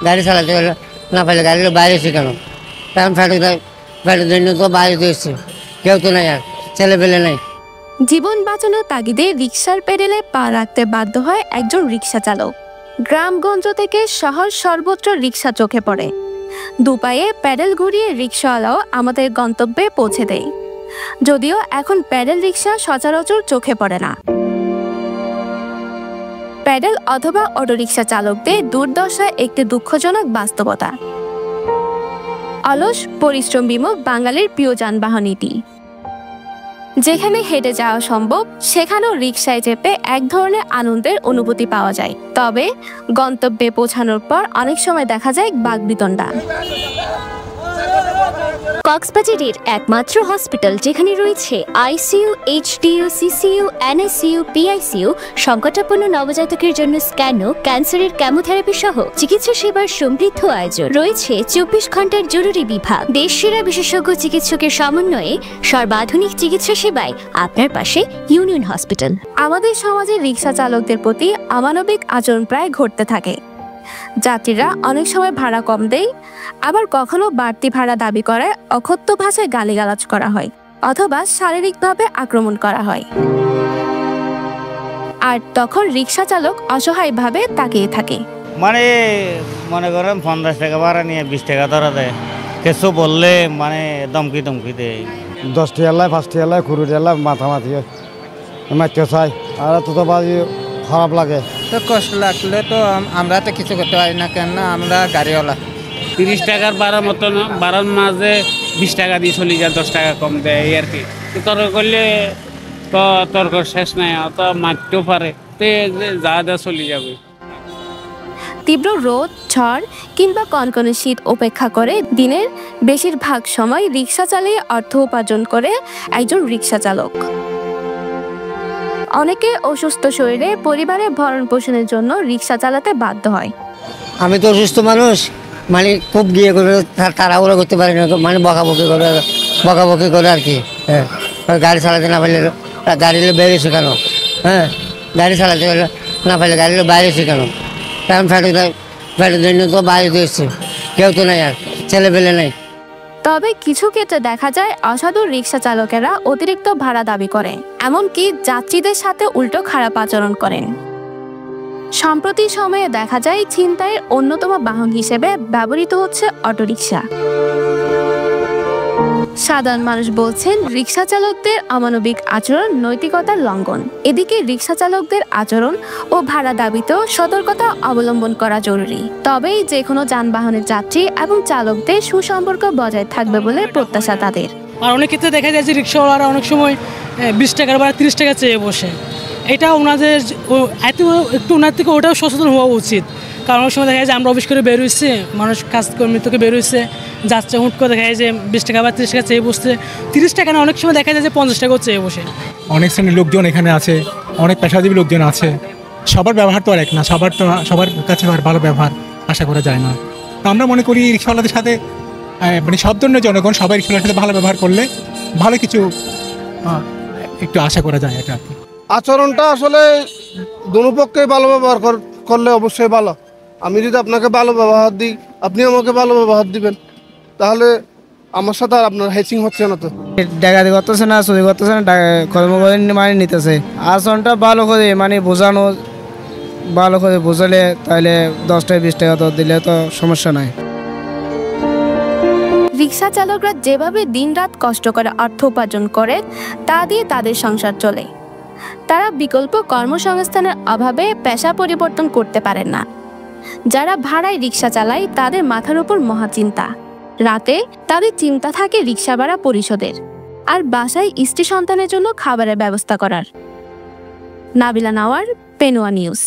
গাড়ি চালাতে না পারলে গাড়ির বাইরে এসে কেন? কারণ ফ্যাটের জন্য তো বাইরে এসছে, কেউ তো নাই, আর ছেলে পেলে নাই। জীবন বাঁচানোর তাগিদে রিকশার পেডেলে পা রাখতে বাধ্য হয় একজন রিকশা চালক। গ্রামগঞ্জ থেকে শহর সর্বত্র রিকশা চোখে পড়ে। দুপায়ে প্যাডেল ঘুরিয়ে রিকশাওয়ালাও আমাদের গন্তব্যে পৌঁছে দেয়, যদিও এখন প্যাডেল রিকশা সচরাচর চোখে পড়ে না। প্যাডেল অথবা অটোরিকশা চালকদের দুর্দশা একটি দুঃখজনক বাস্তবতা। অলস পরিশ্রম বিমুখ বাঙালির প্রিয় যানবাহন এটি। যেখানে হেঁটে যাওয়া সম্ভব সেখানেও রিকশায় চেপে এক ধরনের আনন্দের অনুভূতি পাওয়া যায়, তবে গন্তব্যে পৌঁছানোর পর অনেক সময় দেখা যায় বাকবিতণ্ডা। কক্সবাজারের একমাত্র হসপিটাল যেখানে রয়েছে ICU, HDU, CCU, NSU, PICU, সংকটাপন্ন নবজাতকের জন্য স্ক্যানো, ক্যান্সারের কেমোথেরাপি সহ চিকিৎসা সেবার সমৃদ্ধ আয়োজন। রয়েছে 24 ঘন্টার জরুরি বিভাগ। দেশসেরা বিশেষজ্ঞ চিকিৎসকের সমন্বয়ে সর্বাধুনিক চিকিৎসা সেবায় আপনার পাশে ইউনিয়ন হসপিটাল। আমাদের সমাজে রিকশা চালকদের প্রতি অমানবিক আচরণ প্রায় ঘটতে থাকে। যাত্রীরা অনেক সময় ভাড়া কম দেয়, আবার কখনো বাড়তি ভাড়া দাবি করায় অকথ্য ভাষায় গালিগালাজ করা হয় অথবা শারীরিকভাবে আক্রমণ করা হয়। আর তখন রিকশা চালক অসহায়ভাবে তাকিয়ে থাকে। মনে করেন 50 টাকা ভাড়া নিয়ে 20 টাকা ধরা দেয়, কিছু বললে দমকি দেয়। 10 টাকা 5 টাকা কুড়ি টাকা মাথামাতি মারতে চাই, আর তো বাজি খারাপ লাগে। তো কষ্ট লাগলে তো আমরা তো কিছু করতে পারি না, কেন আমরা গাড়িওয়ালা। 30 টাকার ভাড়ার মতো না, ভাড়ার মাঝে 20 টাকা দিয়ে চলে যায়, 10 টাকা কম দেয় এই আর কি। তর্ক করলে তো তর্ক শেষ নাই, অত মারতেও পারে, তো যা চলে যাবে। তীব্র রোদ, ঝড় কিংবা কনকনে শীত উপেক্ষা করে দিনের বেশিরভাগ সময় রিকশা চালিয়ে অর্থ উপার্জন করে একজন রিকশা চালক। অনেকে অসুস্থ শরীরে পরিবারের ভরণ পোষণের জন্য রিকশা চালাতে বাধ্য হয়। আমি তো অসুস্থ মানুষ, খুব গিয়ে করে তাড়াহুড়ো করতে পারি না, বকাবকি করে আর কি। হ্যাঁ, গাড়ি চালাতে না পারলে গাড়ির বেরিয়ে এসে কেন? হ্যাঁ, গাড়ি চালাতে না পারলে গাড়ির বাইরে এসে কেন? কারণ ফ্যাটের জন্য তো বাইরে এসছে, কেউ তো নাই, আর ছেলে পেলে নাই। তবে কিছু ক্ষেত্রে দেখা যায় অসাধু রিকশা চালকেরা অতিরিক্ত ভাড়া দাবি করে, এমনকি যাত্রীদের সাথে উল্টো খারাপ আচরণ করেন। সম্প্রতি সময়ে দেখা যায় ছিনতাইয়ের অন্যতম বাহন হিসেবে ব্যবহৃত হচ্ছে অটোরিকশা। সাধারণ মানুষ বলছেন রিকশা চালকদের অমানবিক আচরণ নৈতিকতার লঙ্ঘন। এদিকে রিকশা চালকদের আচরণ ও ভাড়া দাবিতেও সতর্কতা অবলম্বন করা জরুরি, তবেই যে কোনো যানবাহনের যাত্রী এবং চালকদের সুসম্পর্ক বজায় থাকবে বলে প্রত্যাশা তাদের। আর অনেক ক্ষেত্রে দেখা যায় যে রিকশাওয়ালারা অনেক সময় 20 টাকার বা 30 টাকা চেয়ে বসে। এটা ওনাদের একটু ওনার থেকে ওটাও সচেতন হওয়া উচিত, কারণ অনেক সময় দেখা যায় যে আমরা অফিস করে বেরোইছি, মানুষ কাজকর্মী থেকে বেরোইছে, যাচ্ছে হুট করে দেখা যায় যে 20 টাকা বা 30 টাকা চেয়ে বসছে। 30 টাকা না, অনেক সময় দেখা যায় যে 50 টাকাও চেয়ে বসে। অনেক শ্রেণীর লোকজন এখানে আছে, অনেক পেশাজীবী লোকজন আছে। সবার ব্যবহার তো আর এক না, সবার কাছে ভালো ব্যবহার আশা করা যায় না। তো আমরা মনে করি রিকশাওয়ালাদের সাথে সব ধরনের জনগণ সবাই রিকশাওয়ালার সাথে ভালো ব্যবহার করলে ভালো কিছু একটু আশা করা যায়। এটা আচরণটা আসলে দুপক্ষে ভালো ব্যবহার করলে অবশ্যই ভালো। আমি যদি আপনাকে ভালো ব্যবহার দিই, আপনি আমাকে ভালো ব্যবহার দিবেন, তাহলে আমার সাথে আর আপনার হ্যাচিং হচ্ছে না। তো ডাকাতি করতেছে না, চুরি করতেছে না, কর্মকরী নিতেছে। আচরণটা ভালো করে বোঝানো, ভালো করে বোঝালে তাহলে 10 টাকা 20 টাকা তো দিলে তো সমস্যা নাই। রিকশা চালকরা যেভাবে দিনরাত কষ্ট করে অর্থ উপার্জন করে তা দিয়ে তাদের সংসার চলে। তারা বিকল্প কর্মসংস্থানের অভাবে পেশা পরিবর্তন করতে পারেন না। যারা ভাড়ায় রিকশা চালায় তাদের মাথার উপর মহাচিন্তা। রাতে তাদের চিন্তা থাকে রিকশা ভাড়া পরিশোধের, আর বাসায় স্ত্রী সন্তানের জন্য খাবারের ব্যবস্থা করার। নাবিলা নাওয়ার, পেনুয়া নিউজ।